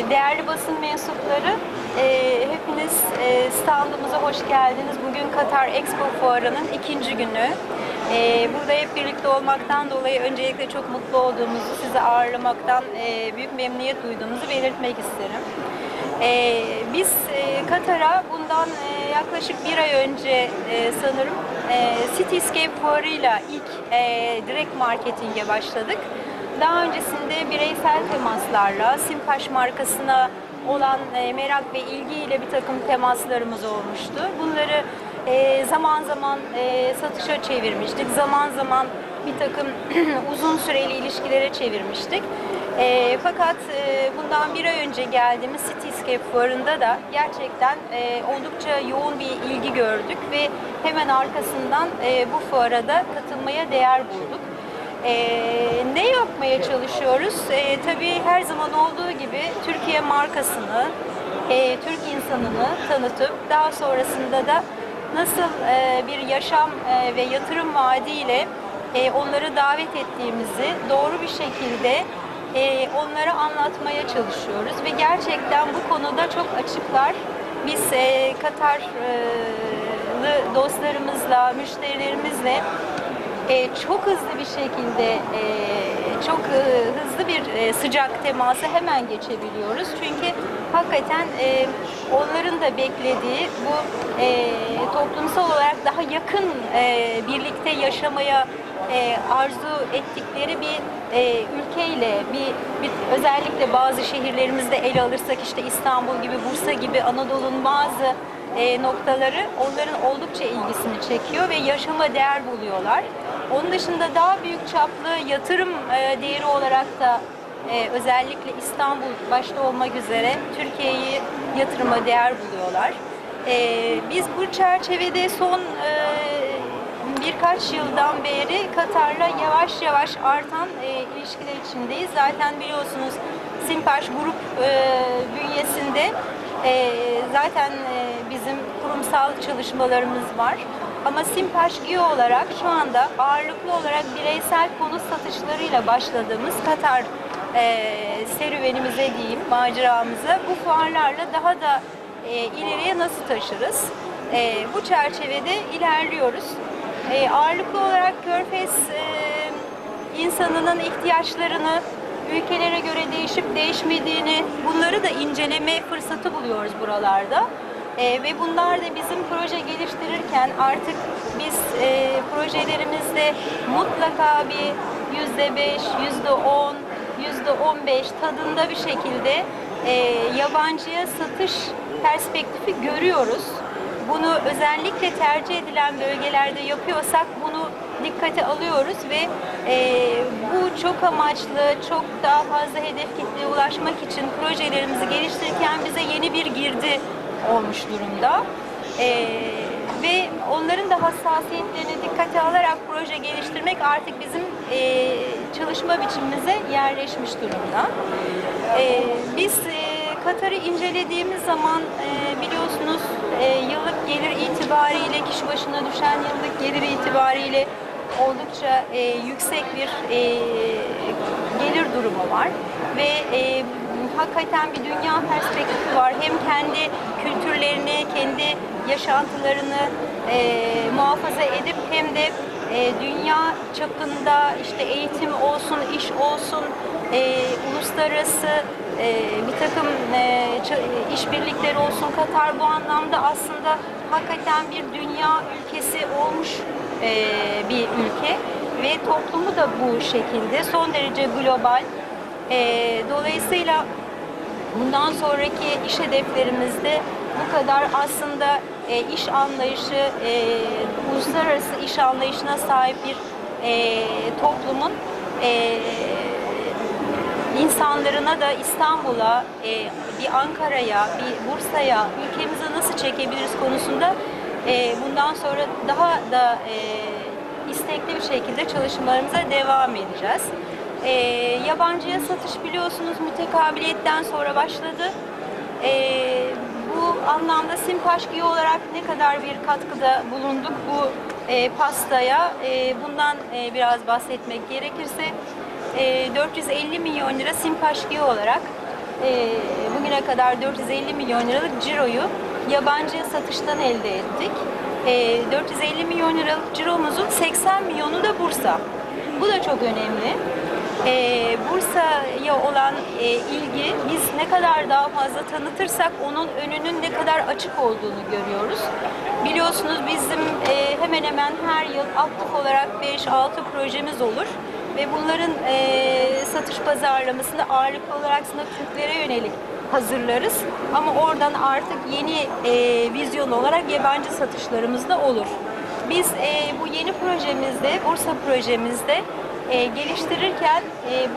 Değerli basın mensupları, hepiniz standımıza hoş geldiniz. Bugün Katar Expo Fuarı'nın ikinci günü. Burada hep birlikte olmaktan dolayı öncelikle çok mutlu olduğumuzu, sizi ağırlamaktan büyük memnuniyet duyduğumuzu belirtmek isterim. Biz Katar'a bundan yaklaşık bir ay önce sanırım Cityscape Fuarı'yla ilk direkt marketinge başladık. Daha öncesinde bireysel temaslarla, Sinpaş markasına olan merak ve ilgiyle bir takım temaslarımız olmuştu. Bunları zaman zaman satışa çevirmiştik, zaman zaman bir takım uzun süreli ilişkilere çevirmiştik. Fakat bundan bir ay önce geldiğimiz Cityscape Fuarı'nda da gerçekten oldukça yoğun bir ilgi gördük ve hemen arkasından bu fuara da katılmaya değer bulduk. Ne yapmaya çalışıyoruz? Tabii her zaman olduğu gibi Türkiye markasını, Türk insanını tanıtıp daha sonrasında da nasıl bir yaşam ve yatırım vaadiyle onları davet ettiğimizi doğru bir şekilde onlara anlatmaya çalışıyoruz ve gerçekten bu konuda çok açıklar. Biz Katarlı dostlarımızla, müşterilerimizle çok hızlı bir şekilde, çok hızlı bir sıcak teması hemen geçebiliyoruz. Çünkü hakikaten onların da beklediği bu toplumsal olarak daha yakın birlikte yaşamaya arzu ettikleri bir ülkeyle, özellikle bazı şehirlerimizde ele alırsak işte İstanbul gibi, Bursa gibi Anadolu'nun bazı noktaları onların oldukça ilgisini çekiyor ve yaşama değer buluyorlar. Onun dışında daha büyük çaplı yatırım değeri olarak da özellikle İstanbul başta olmak üzere Türkiye'yi yatırıma değer buluyorlar. Biz bu çerçevede son birkaç yıldan beri Katar'la yavaş yavaş artan ilişkiler içindeyiz. Zaten biliyorsunuz Sinpaş grup bünyesinde zaten bizim kurumsal çalışmalarımız var. Ama Sinpaş GYO olarak şu anda ağırlıklı olarak bireysel konut satışlarıyla başladığımız Katar serüvenimize diyeyim, maceramıza bu fuarlarla daha da ileriye nasıl taşırız? Bu çerçevede ilerliyoruz. Ağırlıklı olarak Körfez insanının ihtiyaçlarını ülkelere göre değişip değişmediğini, bunları da inceleme fırsatı buluyoruz buralarda. Ve bunlar da bizim proje geliştirirken artık biz projelerimizde mutlaka bir %5, %10, %15 tadında bir şekilde yabancıya satış perspektifi görüyoruz. Bunu özellikle tercih edilen bölgelerde yapıyorsak bunu dikkate alıyoruz ve bu çok amaçlı, çok daha fazla hedef kitleye ulaşmak için projelerimizi geliştirirken bize yeni bir girdi olmuş durumda. Ve onların da hassasiyetlerini dikkate alarak proje geliştirmek artık bizim çalışma biçimimize yerleşmiş durumda. Biz Katar'ı incelediğimiz zaman biliyorsunuz yıllık gelir itibariyle, kişi başına düşen yıllık gelir itibariyle oldukça yüksek bir gelir durumu var ve hakikaten bir dünya perspektifi var. Hem kendi kültürlerini, kendi yaşantılarını muhafaza edip hem de dünya çapında işte eğitim olsun, iş olsun, uluslararası bir takım işbirlikleri olsun. Katar bu anlamda aslında hakikaten bir dünya ülkesi olmuş bir ülke ve toplumu da bu şekilde son derece global. Dolayısıyla bundan sonraki iş hedeflerimizde bu kadar aslında iş anlayışı, uluslararası iş anlayışına sahip bir toplumun insanlarına da İstanbul'a, bir Ankara'ya, bir Bursa'ya, ülkemize nasıl çekebiliriz konusunda bundan sonra daha da istekli bir şekilde çalışmalarımıza devam edeceğiz. Yabancıya satış biliyorsunuz mütekabiliyetten sonra başladı. Bu anlamda Sinpaş GYO olarak ne kadar bir katkıda bulunduk bu pastaya, bundan biraz bahsetmek gerekirse 450 milyon lira Sinpaş GYO olarak bugüne kadar 450 milyon liralık ciroyu yabancıya satıştan elde ettik. 450 milyon liralık ciromuzun 80 milyonu da Bursa. Bu da çok önemli. Bursa'ya olan ilgi, biz ne kadar daha fazla tanıtırsak onun önünün ne kadar açık olduğunu görüyoruz. Biliyorsunuz bizim hemen hemen her yıl aktif olarak 5-6 projemiz olur. Ve bunların satış pazarlamasında ağırlıklı olarak aslında Türklere yönelik hazırlarız. Ama oradan artık yeni vizyon olarak yabancı satışlarımız da olur. Biz bu yeni projemizde, Bursa projemizde geliştirirken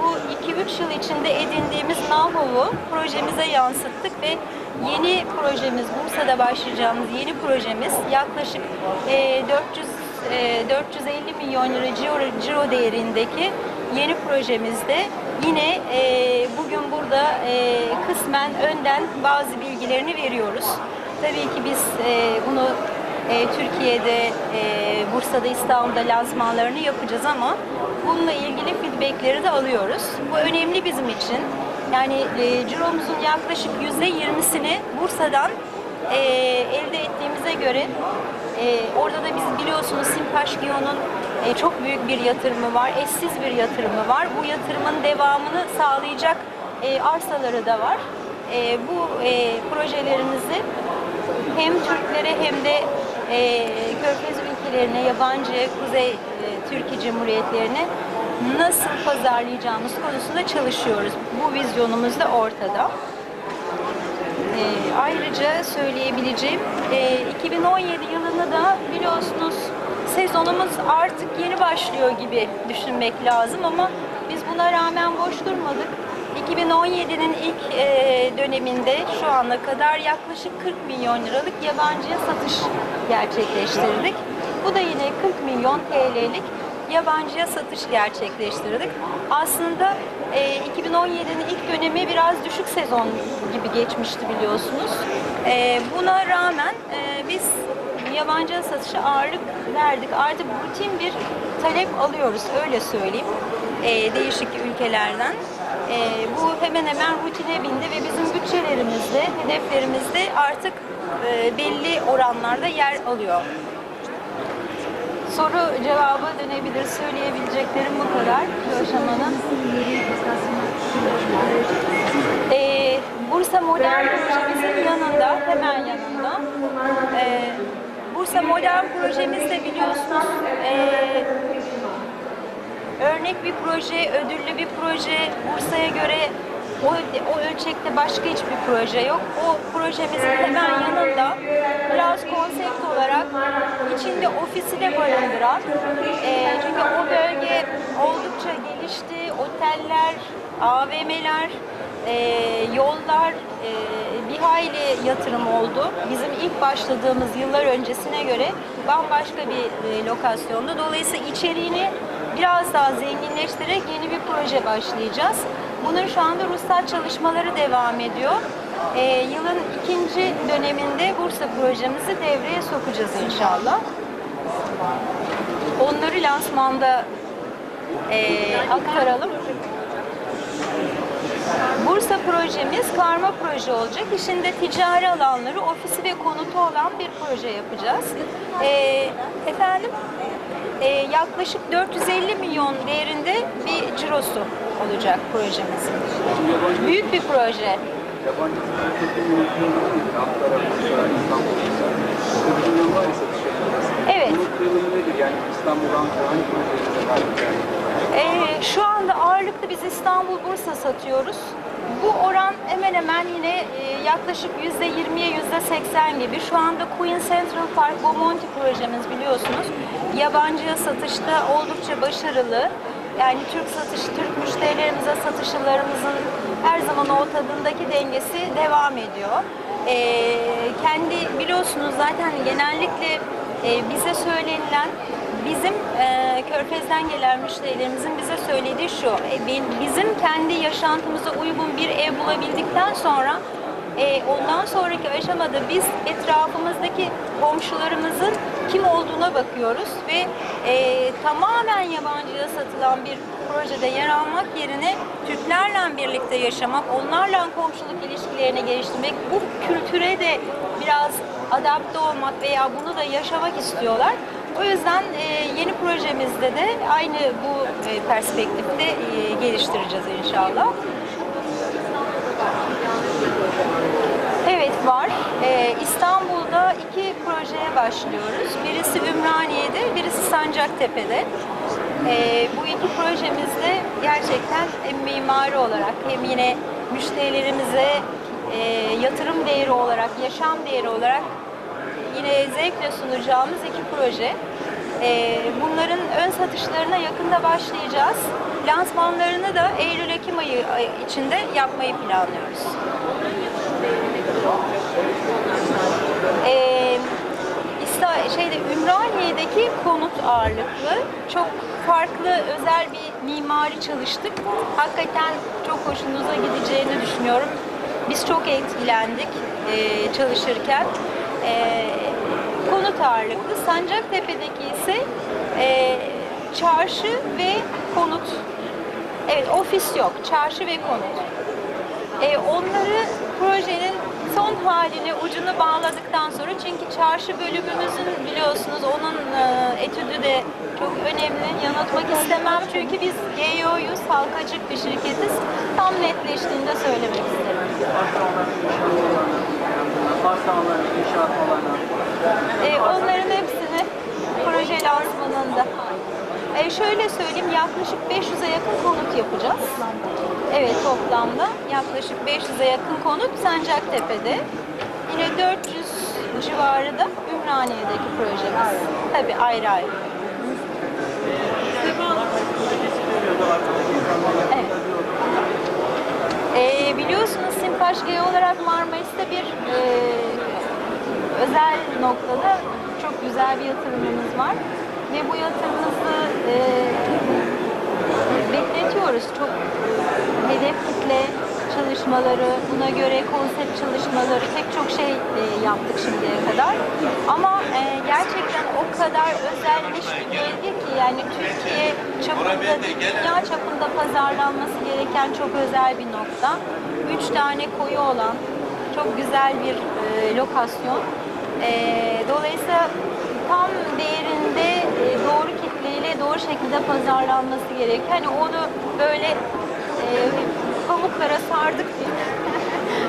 bu 2-3 yıl içinde edindiğimiz know-how'u projemize yansıttık ve yeni projemiz, Bursa'da başlayacağımız yeni projemiz yaklaşık 450 milyon lira ciro değerindeki yeni projemizde yine bugün burada kısmen önden bazı bilgilerini veriyoruz. Tabii ki biz bunu Türkiye'de, Bursa'da, İstanbul'da lansmanlarını yapacağız ama bununla ilgili feedbackleri de alıyoruz. Bu önemli bizim için. Yani ciromuzun yaklaşık %20'sini Bursa'dan elde ettiğimize göre orada da biz biliyorsunuz Sinpaş GYO'nun çok büyük bir yatırımı var, eşsiz bir yatırımı var. Bu yatırımın devamını sağlayacak arsaları da var. Bu projelerimizi hem Türklere hem de Körfez ülkelerine, yabancı Kuzey Türkiye Cumhuriyetlerine nasıl pazarlayacağımız konusunda çalışıyoruz. Bu vizyonumuz da ortada. Ayrıca söyleyebileceğim, 2017 yılını da biliyorsunuz sezonumuz artık yeni başlıyor gibi düşünmek lazım ama biz buna rağmen boş durmadık. 2017'nin ilk döneminde şu ana kadar yaklaşık 40 milyon liralık yabancıya satış gerçekleştirdik. Bu da yine 40 milyon TL'lik yabancıya satış gerçekleştirdik. Aslında 2017'nin ilk dönemi biraz düşük sezon gibi geçmişti biliyorsunuz. Buna rağmen biz yabancı satışa ağırlık verdik. Artık rutin bir talep alıyoruz, öyle söyleyeyim, değişik ülkelerden. Bu hemen hemen rutine bindi ve bizim bütçelerimizde, hedeflerimizde artık belli oranlarda yer alıyor. Soru cevaba dönebilir. Söyleyebileceklerim bu kadar şu aşamada. Bursa Modern projemizin yanında, hemen yanında. Bursa Modern projemizde biliyorsunuz örnek bir proje, ödüllü bir proje. Bursa'ya göre o ölçekte başka hiçbir proje yok. O projemizin hemen yanında biraz konsept olarak içinde ofisi de barındıran, çünkü o bölge oldukça gelişti. Oteller, AVM'ler, yollar bir hayli yatırım oldu. Bizim ilk başladığımız yıllar öncesine göre bambaşka bir lokasyonda. Dolayısıyla içeriğini biraz daha zenginleştirerek yeni bir proje başlayacağız. Bunun şu anda ruhsat çalışmaları devam ediyor. Yılın ikinci döneminde Bursa projemizi devreye sokacağız inşallah. Onları lansmanda aktaralım. Bursa projemiz karma proje olacak. İçinde ticari alanları, ofisi ve konutu olan bir proje yapacağız. Yaklaşık 450 milyon değerinde bir cirosu olacak projemizin. Büyük bir proje. Evet. Şu anda ağırlıklı biz İstanbul, Bursa satıyoruz. Bu oran hemen hemen yine yaklaşık %20'ye %80 gibi. Şu anda Queen Central Park Bomonti projemiz biliyorsunuz. Yabancıya satışta oldukça başarılı. Yani Türk müşterilerimize satışlarımızın her zaman o tadındaki dengesi devam ediyor. Kendi biliyorsunuz zaten genellikle bize söylenilen, bizim Körfez'den gelen müşterilerimizin bize söylediği şu: bizim kendi yaşantımıza uygun bir ev bulabildikten sonra Ondan sonraki aşamada biz etrafımızdaki komşularımızın kim olduğuna bakıyoruz ve tamamen yabancıya satılan bir projede yer almak yerine Türklerle birlikte yaşamak, onlarla komşuluk ilişkilerini geliştirmek, bu kültüre de biraz adapte olmak veya bunu da yaşamak istiyorlar. O yüzden yeni projemizde de aynı bu perspektifte geliştireceğiz inşallah. Evet var. İstanbul'da 2 projeye başlıyoruz. Birisi Ümraniye'de, birisi Sancaktepe'de. Bu 2 projemizde gerçekten hem mimari olarak hem yine müşterilerimize yatırım değeri olarak, yaşam değeri olarak yine zevkle sunacağımız 2 proje. Bunların ön satışlarına yakında başlayacağız. Lansmanlarını da Eylül-Ekim ayı içinde yapmayı planlıyoruz. Ümraniye'deki konut ağırlıklı, çok farklı, özel bir mimari çalıştık. Hakikaten çok hoşunuza gideceğini düşünüyorum. Biz çok etkilendik çalışırken. Konut ağırlıklı. Sancaktepe'deki ise çarşı ve konut. Evet, ofis yok. Çarşı ve konut. Onları projenin son halini, ucunu bağladıktan sonra, çünkü çarşı bölümümüzün biliyorsunuz onun etüdü de çok önemli. Yanıltmak istemem çünkü biz GYO'yuz, halkacık bir şirketiz. Tam netleştiğinde söylemek isterim. Onların hepsini proje lansmanında. Şöyle söyleyeyim, yaklaşık 500'e yakın konut yapacağız. Evet, toplamda yaklaşık 500'e yakın konut Sancaktepe'de. Yine 400 civarı da Ümraniye'deki projemiz. Tabii ayrı ayrı. Evet. Biliyorsunuz Sinpaş olarak Marmaris'te bir özel noktada çok güzel bir yatırımımız var. Ve bu yatırımımızı bekletiyoruz. Çok hedef kitle çalışmaları, buna göre konsept çalışmaları, pek çok şey yaptık şimdiye kadar. Ama gerçekten o kadar özelleş bir bölge ki, yani Türkiye çapında, dünya çapında pazarlanması gereken çok özel bir nokta. 3 tane koyu olan çok güzel bir lokasyon. Dolayısıyla tam değerinde doğru kitleyle doğru şekilde pazarlanması gerekiyor. Hani onu böyle pamuklara sardık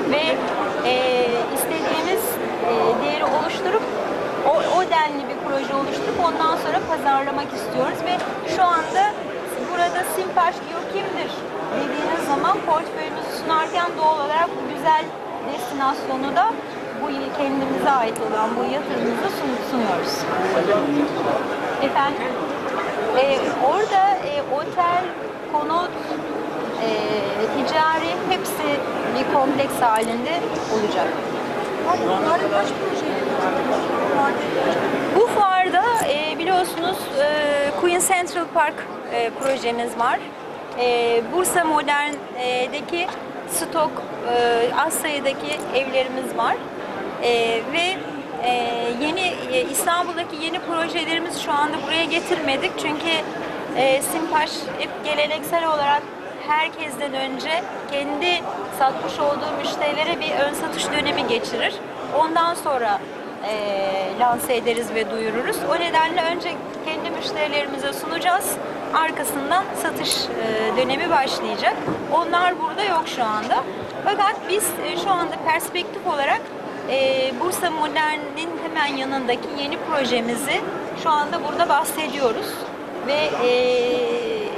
ve istediğimiz değeri oluşturup o denli bir proje oluşturup ondan sonra pazarlamak istiyoruz ve şu anda burada Sinpaş kimdir dediğiniz zaman portföyümüzü sunarken doğal olarak bu güzel destinasyonu da bu kendimize ait olan bu yatırımımızı sunuyoruz. Efendim? Orada otel, konut, ticari hepsi bir kompleks halinde olacak. Bu fuarda biliyorsunuz Queen Central Park projemiz var. Bursa Modern'deki stok az sayıdaki evlerimiz var. Ve yeni İstanbul'daki yeni projelerimizi şu anda buraya getirmedik çünkü Sinpaş hep geleneksel olarak herkesten önce kendi satmış olduğu müşterilere bir ön satış dönemi geçirir. Ondan sonra lanse ederiz ve duyururuz. O nedenle önce kendi müşterilerimize sunacağız. Arkasından satış dönemi başlayacak. Onlar burada yok şu anda. Fakat biz şu anda perspektif olarak Bursa Modern'in hemen yanındaki yeni projemizi şu anda burada bahsediyoruz. Ve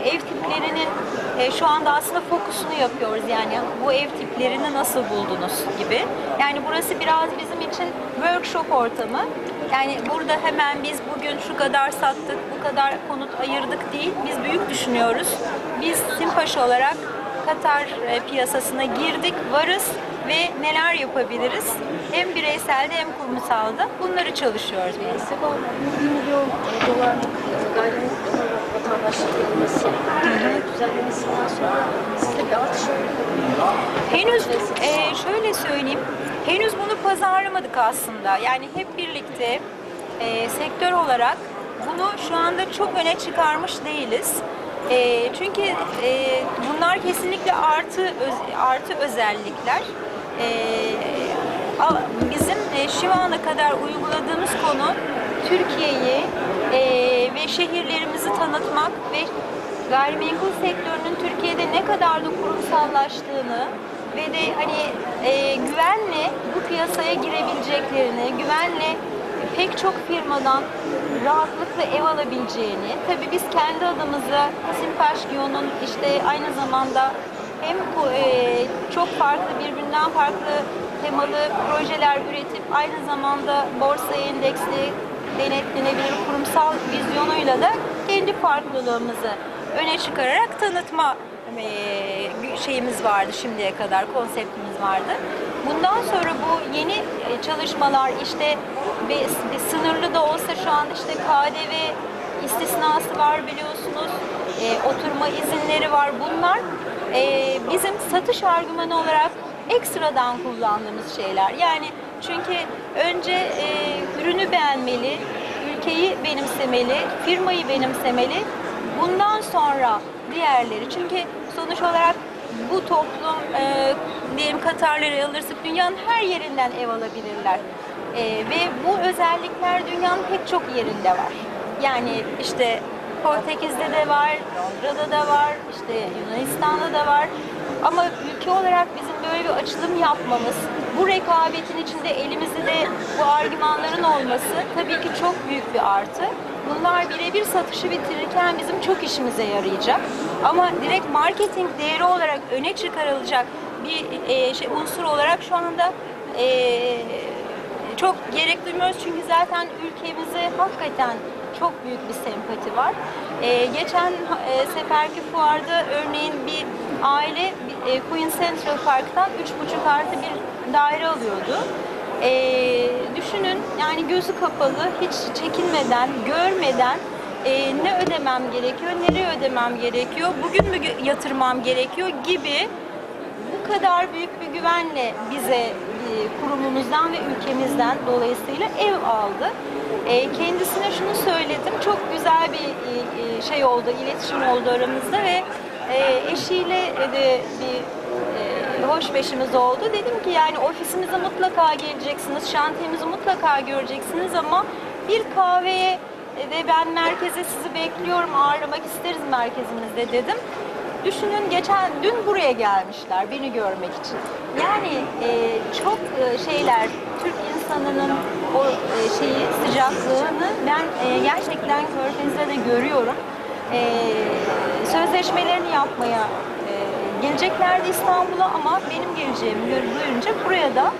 ev tiplerinin şu anda aslında fokusunu yapıyoruz. Yani bu ev tiplerini nasıl buldunuz gibi. Yani burası biraz bizim için workshop ortamı. Yani burada hemen biz bugün şu kadar sattık, bu kadar konut ayırdık değil. Biz büyük düşünüyoruz. Biz Sinpaş olarak Katar piyasasına girdik, varız ve neler yapabiliriz? Hem bireyselde hem kurumsalda bunları çalışıyoruz biz. vatandaşlık düzenlemesinden sonra sizde bir artış oldu. Henüz şöyle söyleyeyim, henüz bunu pazarlamadık aslında. Yani hep birlikte sektör olarak bunu şu anda çok öne çıkarmış değiliz. Çünkü bunlar kesinlikle artı özellikler. Bizim şu ana kadar uyguladığımız konu Türkiye'yi ve şehirlerimizi tanıtmak ve gayrimenkul sektörünün Türkiye'de ne kadar da kurumsallaştığını ve de hani güvenle bu piyasaya girebileceklerini, güvenle pek çok firmadan rahatlıkla ev alabileceğini, tabii biz kendi adımıza Sinpaş GYO'nun işte aynı zamanda hem çok farklı, birbirinden farklı temalı projeler üretip aynı zamanda borsaya endeksli, denetlenebilir kurumsal vizyonuyla da kendi farklılığımızı öne çıkararak tanıtma şeyimiz vardı şimdiye kadar, konseptimiz vardı. Bundan sonra bu yeni çalışmalar işte sınırlı da olsa şu an işte KDV istisnası var biliyorsunuz, oturma izinleri var. Bunlar bizim satış argümanı olarak ekstradan kullandığımız şeyler. Yani çünkü önce ürünü beğenmeli, ülkeyi benimsemeli, firmayı benimsemeli. Bundan sonra diğerleri. Çünkü sonuç olarak bu toplum diyelim Katarları alırsak dünyanın her yerinden ev alabilirler. Ve bu özellikler dünyanın pek çok yerinde var. Yani işte Portekiz'de de var, Londra'da da var, işte Yunanistan'da da var. Ama ülke olarak bizim böyle bir açılım yapmamız, bu rekabetin içinde elimizde de bu argümanların olması tabii ki çok büyük bir artı. Bunlar birebir satışı bitirirken bizim çok işimize yarayacak. Ama direkt marketing değeri olarak öne çıkarılacak bir unsur olarak şu anda çok gerek duymuyoruz. Çünkü zaten ülkemize hakikaten çok büyük bir sempati var. Geçen seferki fuarda örneğin bir aile Queen Central Park'tan 3,5 artı bir daire alıyordu. Düşünün yani gözü kapalı, hiç çekinmeden, görmeden ne ödemem gerekiyor, nereye ödemem gerekiyor, bugün mü yatırmam gerekiyor gibi bu kadar büyük bir güvenle bize kurumumuzdan ve ülkemizden dolayısıyla ev aldı. Kendisine şunu söyledim, çok güzel bir şey oldu, iletişim oldu aramızda ve eşiyle de bir hoşbeşimiz oldu. Dedim ki yani ofisimize mutlaka geleceksiniz, şantiyemizi mutlaka göreceksiniz ama bir kahveye ve ben merkeze sizi bekliyorum, ağırlamak isteriz merkezimizde dedim. Düşünün dün buraya gelmişler beni görmek için. Yani çok şeyler, Türk insanının o sıcaklığını ben gerçekten Körfez'de de görüyorum. Sözleşmelerini yapmaya geleceklerdi İstanbul'a ama benim geleceğimi duyunca buraya da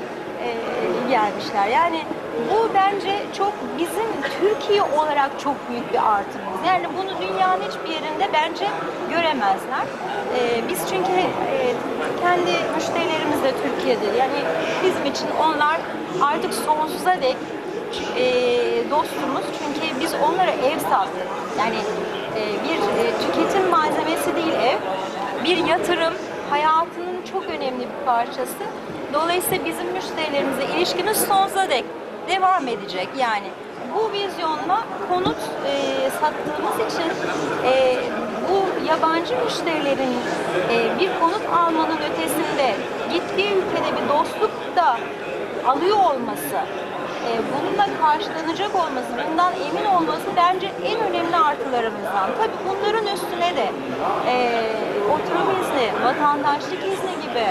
gelmişler. Yani bu bence çok bizim Türkiye olarak çok büyük bir artımız. Yani bunu dünyanın hiçbir yerinde bence göremezler. Biz çünkü kendi müşterilerimiz de Türkiye'de. Yani bizim için onlar artık sonsuza dek dostumuz. Çünkü biz onlara ev sattık. Yani bir tüketim malzemesi değil ev. Bir yatırım, hayatının çok önemli bir parçası. Dolayısıyla bizim müşterilerimize ilişkimiz sonsuza dek devam edecek. Yani bu vizyonla konut sattığımız için bu yabancı müşterilerin bir konut almanın ötesinde gittiği ülkede bir dostluk da alıyor olması, bununla karşılanacak olması, bundan emin olması bence en önemli artılarımızdan. Tabii bunların üstüne de oturum izni, vatandaşlık izni gibi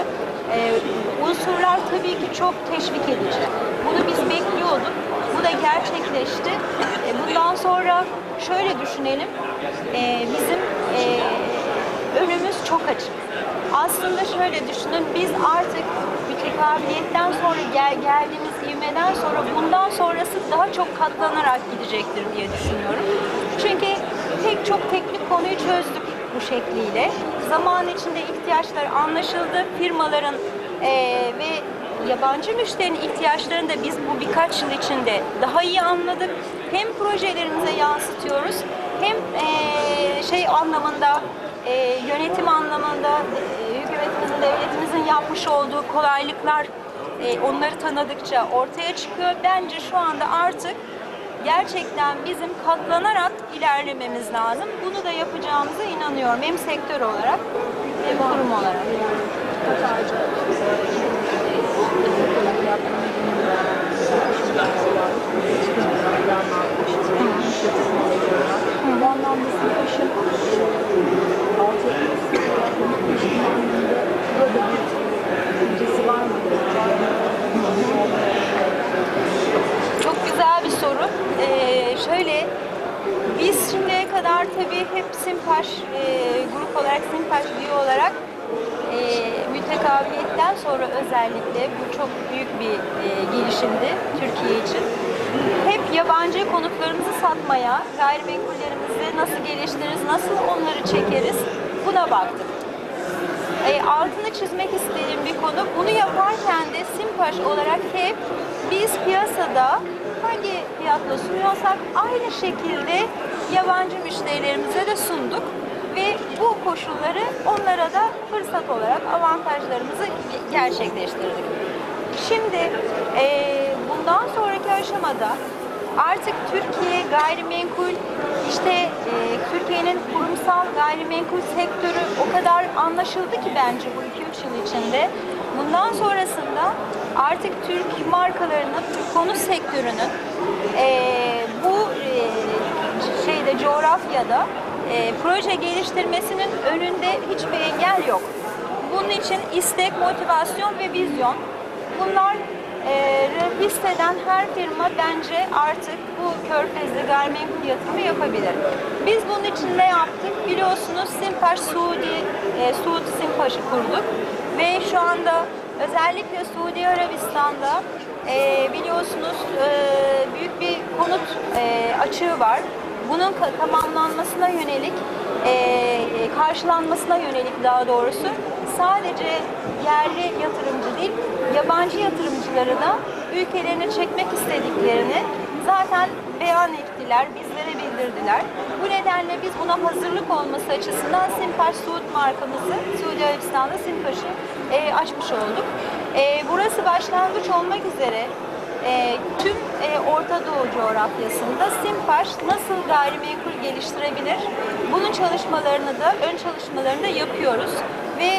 unsurlar tabii ki çok teşvik edici. Bunu biz bekliyorduk. Bu da gerçekleşti. Bundan sonra şöyle düşünelim. Bizim önümüz çok açık. Aslında şöyle düşünün. Biz artık mütekabiliyetten sonra geldiğimiz ivmeden sonra bundan sonrası daha çok katlanarak gidecektir diye düşünüyorum. Çünkü pek çok teknik konuyu çözdük bu şekliyle. Zaman içinde ihtiyaçlar anlaşıldı. Firmaların ve yabancı müşterinin ihtiyaçlarını da biz bu birkaç yıl içinde daha iyi anladık. Hem projelerimize yansıtıyoruz hem şey anlamında, yönetim anlamında hükümetimizin, devletimizin yapmış olduğu kolaylıklar onları tanıdıkça ortaya çıkıyor. Bence şu anda artık gerçekten bizim katlanarak ilerlememiz lazım. Bunu da yapacağımıza inanıyorum. Hem sektör olarak hem kurum olarak. Bu anlamda Sinpaş'ın altyapısı burada bir bütçesi var mı? Çok güzel bir soru. Şöyle, biz şimdiye kadar tabii hep Sinpaş grup olarak, Sinpaş üye olarak mütekabiliyetten sonra özellikle bu çok büyük bir gelişimdi Türkiye için. Hep yabancı konutlarımızı satmaya, gayrimenkullerimizi nasıl geliştiririz, nasıl onları çekeriz buna baktık. Altını çizmek istediğim bir konu. Bunu yaparken de Sinpaş olarak hep biz piyasada hangi fiyatla sunuyorsak aynı şekilde yabancı müşterilerimize de sunduk ve bu koşulları onlara da fırsat olarak avantajlarımızı gerçekleştirdik. Şimdi bundan sonraki aşamada artık Türkiye gayrimenkul, işte Türkiye'nin kurumsal gayrimenkul sektörü o kadar anlaşıldı ki bence bu 2-3 yıl içinde. Bundan sonrasında artık Türk markalarının, konut sektörünün bu coğrafyada proje geliştirmesinin önünde hiçbir engel yok. Bunun için istek, motivasyon ve vizyon. Bunlar hisseden her firma bence artık bu körfezli gayrimenkul yatırımı yapabilir. Biz bunun için ne yaptık? Biliyorsunuz Sinpaş Suud Sinpaş'ı kurduk ve şu anda özellikle Suudi Arabistan'da biliyorsunuz büyük bir konut açığı var. Bunun tamamlanmasına yönelik, karşılanmasına yönelik daha doğrusu sadece yerli yatırımcı değil, yabancı yatırımcıları da ülkelerine çekmek istediklerini zaten beyan ettiler, bizlere bildirdiler. Bu nedenle biz buna hazırlık olması açısından Sinpaş Suud markamızı Suudi Arabistan'da Sinpaş'ı açmış olduk. Burası başlangıç olmak üzere tüm Orta Doğu coğrafyasında Sinpaş nasıl gayrimenkul geliştirebilir? Bunun çalışmalarını da, ön çalışmalarını da yapıyoruz. Ve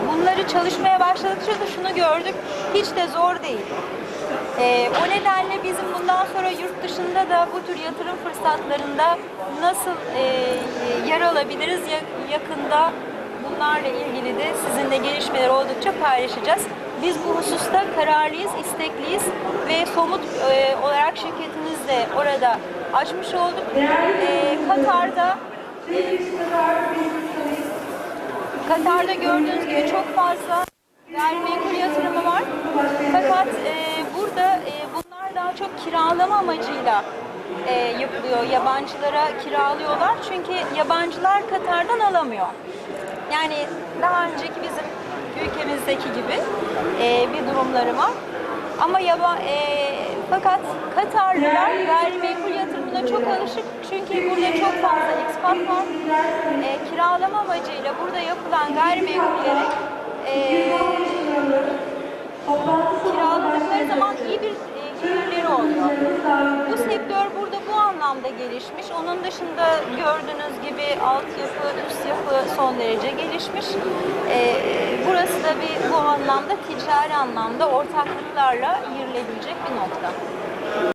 bunları çalışmaya başladıkça da şunu gördük, hiç de zor değil. O nedenle bizim bundan sonra yurt dışında da bu tür yatırım fırsatlarında nasıl yer alabiliriz yakında bunlarla ilgili de sizinle gelişmeler oldukça paylaşacağız. Biz bu hususta kararlıyız, istekliyiz ve somut olarak şirketimizi de orada açmış olduk. Katar'da gördüğünüz gibi çok fazla gayrimenkul yatırımı var. Fakat burada bunlar daha çok kiralama amacıyla yapılıyor. Yabancılara kiralıyorlar. Çünkü yabancılar Katar'dan alamıyor. Yani daha önceki bizim ülkemizdeki gibi bir durumları var. Ama fakat Katarlılar gayrimenkul yatırımına çok alışık. Çünkü burada çok fazla expat var. Kiralama amacıyla burada yapılan gayrimenkulleri kiraladıkları zaman iyi bir gelirleri oluyor. Bu sektör burada bu anlamda gelişmiş. Onun dışında gördüğünüz gibi altyapı, üst yapı son derece gelişmiş. Burası da bu anlamda ticari anlamda ortaklıklarla yürülebilecek bir nokta.